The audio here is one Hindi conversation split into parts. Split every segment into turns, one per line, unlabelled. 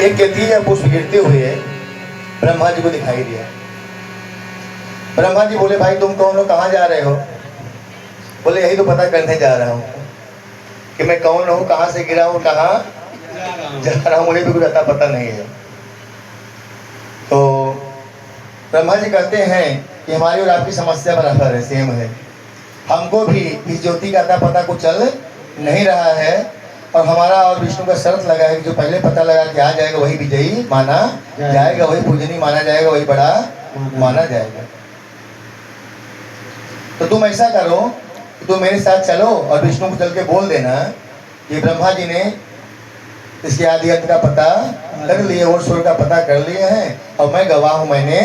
एक केतकी का पुष्प गिरते हुए ब्रह्मा जी को दिखाई दिया। ब्रह्मा जी बोले, भाई तुम कौन हो, कहाँ जा रहे हो? बोले, यही तो पता करने जा रहा हूँ कि मैं कौन हूँ, कहाँ से गिरा हूँ, कहाँ जा रहा हूँ, मुझे भी कुछ अता पता नहीं है। तो ब्रह्मा जी कहते हैं कि हमारी और आपकी समस्या बराबर है, सेम है। हमको भी इस ज्योति का अता पता कुछ चल नहीं रहा है, और हमारा और विष्णु का शर्त लगा है कि जो पहले पता लगा कि आ जाएगा वही विजयी माना जाएगा, वही पूजनीय माना जाएगा, वही बड़ा माना जाएगा। तो तुम ऐसा करो कि तुम मेरे साथ चलो और विष्णु को चल के बोल देना कि ब्रह्मा जी ने इसके आदि अंत का पता कर लिए और स्वर का पता कर लिए हैं, और मैं गवाह हूं, मैंने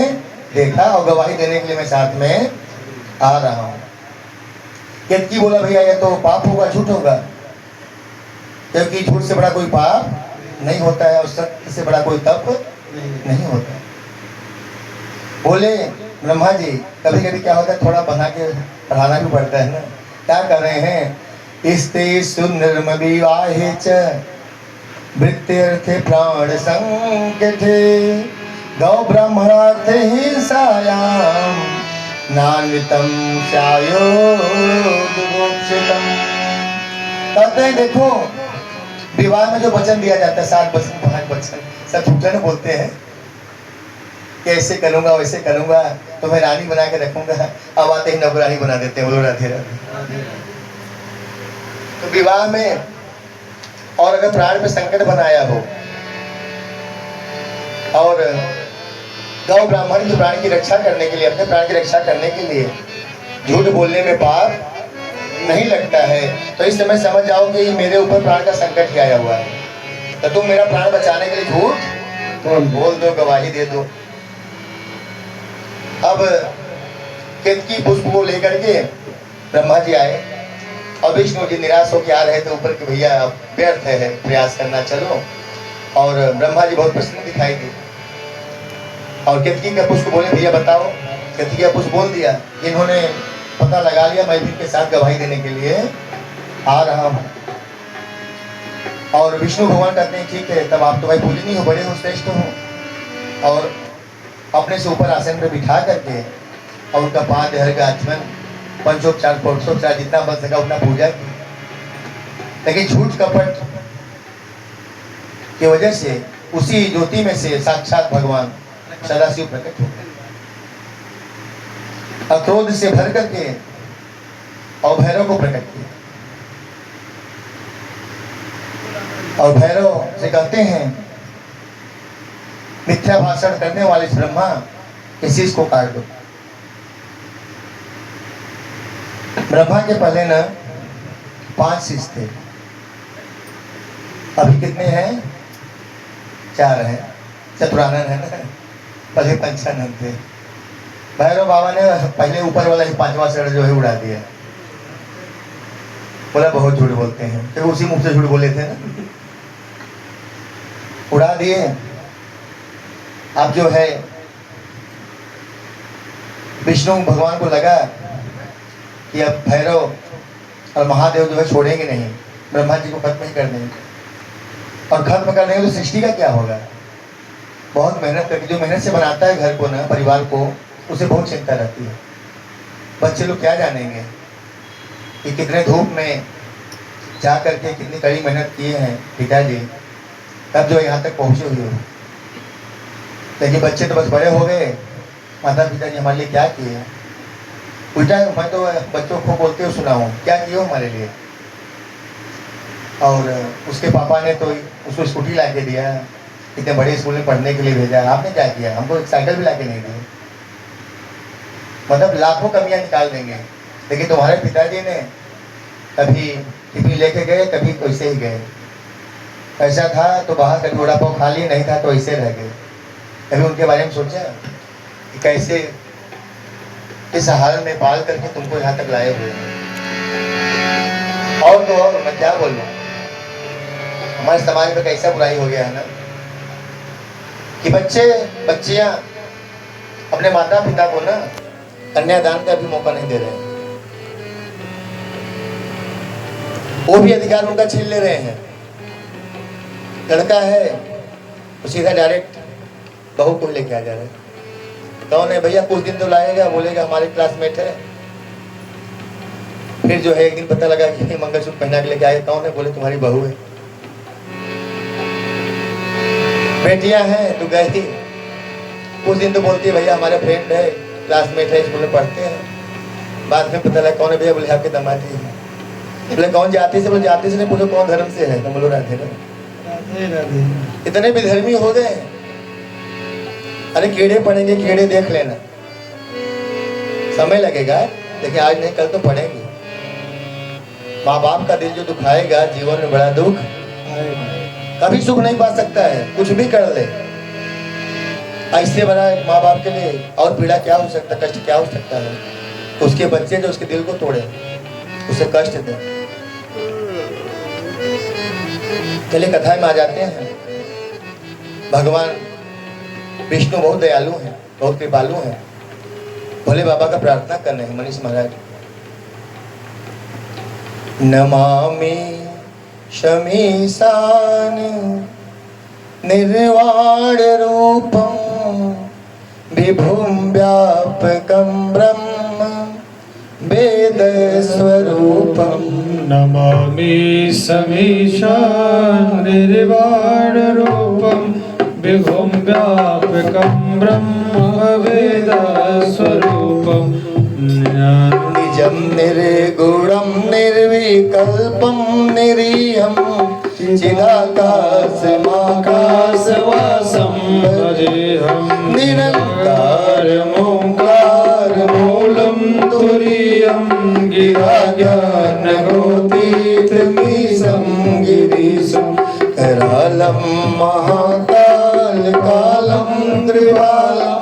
देखा, और गवाही देने के लिए मैं साथ में आ रहा हूं। केतकी बोला, भैया ये तो पाप होगा, झूठ होगा, क्योंकि झूठ से बड़ा कोई पाप नहीं होता है और सत्य से बड़ा कोई तप नहीं होता। बोले, ब्रह्मा जी कभी कभी क्या होता है, थोड़ा बना के पढ़ाना भी पड़ता है ना। क्या कर रहे हैं? इस्तेषु निर्म विवाहे च वृत्त्यर्थे प्राण संकटे गौ ब्रह्मणार्थे हिंसायाम नान्वितम स्यायो दुभोक्षितम। कहते हैं देखो, विवाह में जो वचन दिया जाता है, 7 वचन 5 वचन, सब झूठे न बोलते हैं कि ऐसे करूंगा वैसे करूंगा, तुम्हें रानी बना के रखूंगा, अब आते ही नौकरानी बना देते हैं, बोलो राधे राधे। तो विवाह में और अगर प्राण पे संकट बनाया हो, और गौ ब्राह्मण जो प्राण की रक्षा करने के लिए, अपने प्राण की रक्षा करने के लिए झूठ बोलने में पाप नहीं लगता है, तो इस समय समझ जाओ कि मेरे ऊपर प्राण का संकट ही आया हुआ है। तो तुम मेरा प्राण बचाने के लिए झूठ बोल दो, गवाही दे दो। अब केतकी पुष्प को लेकर के ब्रह्मा जी आए, और विष्णु जी निराश होकर आ रहे थे ऊपर कि भैया व्यर्थ है प्रयास करना, चलो। और ब्रह्मा जी बहुत प्रसन्न दिखाई दी, और केतकी का पुष्प बोले, भैया बताओ। केतकी का पुष्प बोल दिया, इन्होंने पता लगा लिया, मैं भी इनके साथ गवाही देने के लिए आ रहा हूँ। और विष्णु भगवान कहते हैं, ठीक है, तब आप तो भाई पूजनीय हो, बड़े हो, श्रेष्ठ हो। और अपने से ऊपर आसन पर बिठा करके और उनका पाद हर का आचमन, पंचोपचार पुरुषोपचार जितना बन सका उतना पूजा की। लेकिन झूठ कपट की वजह से उसी ज्योति में से साक्षात भगवान सदाशिव प्रकट हो गए, क्रोध से भर करके और भैरव को प्रकट किया। और भैरव से कहते हैं, मिथ्या भाषण करने वाले ब्रह्मा के शीश को काट दो। ब्रह्मा के पहले न 5 शीश थे, अभी कितने हैं? 4 हैं। चतुरानन है ना, पहले पंचानन थे। भैरव बाबा ने पहले ऊपर वाला ही 5वां सिर जो है उड़ा दिया। बोला बहुत झूठ बोलते हैं, तो उसी मुख से झूठ बोले थे ना, उड़ा दिए। अब जो है विष्णु भगवान को लगा कि अब भैरव और महादेव जो है छोड़ेंगे नहीं, ब्रह्मा जी को खत्म ही कर देंगे, और खत्म कर देंगे तो सृष्टि का क्या होगा। बहुत मेहनत करके, जो मेहनत से बनाता है घर को ना, परिवार को, उसे बहुत चिंता रहती है। बच्चे लोग क्या जानेंगे कि कितने धूप में जा करके कितनी कड़ी मेहनत किए हैं पिताजी, तब जो यहाँ तक पहुँचे हुए हो। लेकिन बच्चे तो बस बड़े हो गए, माता पिता जी हमारे लिए क्या किए। उल्टा मैं तो बच्चों को बोलते हुए सुना हूँ, क्या किए हो हमारे लिए। और उसके पापा ने तो उसको स्कूटी ला के दिया, इतने बड़े स्कूल में पढ़ने के लिए भेजा, आपने क्या किया, हमको एक साइकिल भी ला के नहीं दी। मतलब लाखों कमियां निकाल देंगे। लेकिन तुम्हारे पिताजी ने कभी टिफिन लेके गए, कभी वैसे ही गए, पैसा था तो बाहर कभी वड़ा पाव खा लिए, नहीं था तो ऐसे रह गए। कभी उनके बारे में सोचा कि कैसे इस हाल में पाल करके तुमको यहाँ तक लाए हुए। और तो और मैं क्या बोलूं, हमारे समाज में कैसा बुराई हो गया है ना, कि बच्चे बच्चियां अपने माता पिता को ना कन्यादान का भी मौका नहीं दे रहे हैं। वो भी अधिकार उनका छीन ले रहे हैं। लड़का है तो सीधा डायरेक्ट बहू को लेके आ जा रहे। कौन है भैया, कुछ दिन तो लाएगा, बोलेगा हमारे क्लासमेट है। फिर जो है एक दिन पता लगा कि मंगलसूत्र पहना के लेके आए। कौन है, बोले तुम्हारी बहू है। बेटियां हैं तो गए थी, कुछ दिन तो बोलती है भैया हमारे फ्रेंड है, क्लासमेट है, स्कूल में पढ़ते हैं। बाद में पता लगा कौन है भैया, बोले आपके दामादी है। बोले कौन जाति से, बोले जाति से नहीं, पूछो कौन धर्म से है। तो बोलो राधे राधे। इतने विधर्मी हो गए। अरे कीड़े पड़ेंगे, कीड़े देख लेना, समय लगेगा, लेकिन आज नहीं कल तो पड़ेंगे। माँ बाप का दिल जो दुखाएगा, जीवन में बड़ा दुख कभी सुख नहीं पा सकता है, कुछ भी कर ले। ऐसे बड़ा माँ बाप के लिए और पीड़ा क्या हो सकता, कष्ट क्या हो सकता है। उसके बच्चे जो उसके दिल को तोड़े, उसे कष्ट दे। चलिए कथा में आ जाते हैं। भगवान विष्णु बहुत दयालु हैं, बहुत कृपालु हैं। भोले बाबा का प्रार्थना करने हैं मनीष महाराज। नमामि शमीशान निर्वाण रूपम विभुम व्यापकं ब्रह्म वेद स्वरूपम।
नमामि शमीशान निर्वाण रूपम विभुम व्यापकं ब्रह्म वेद स्वरूपम।
निजं निर्गुणं निर्विकल्पं निरीहं चिदाकाशमाकाशवासं
भजेऽहं
निरङ्कारमोङ्कारमूलं तुरीयं गिराज्ञानगोतीतमीशं गिरीशं करालं महाकालकालं त्रिबालं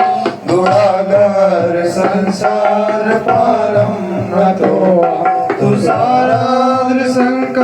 गुणागार संसार पारं नतो तुषाराद्र संका।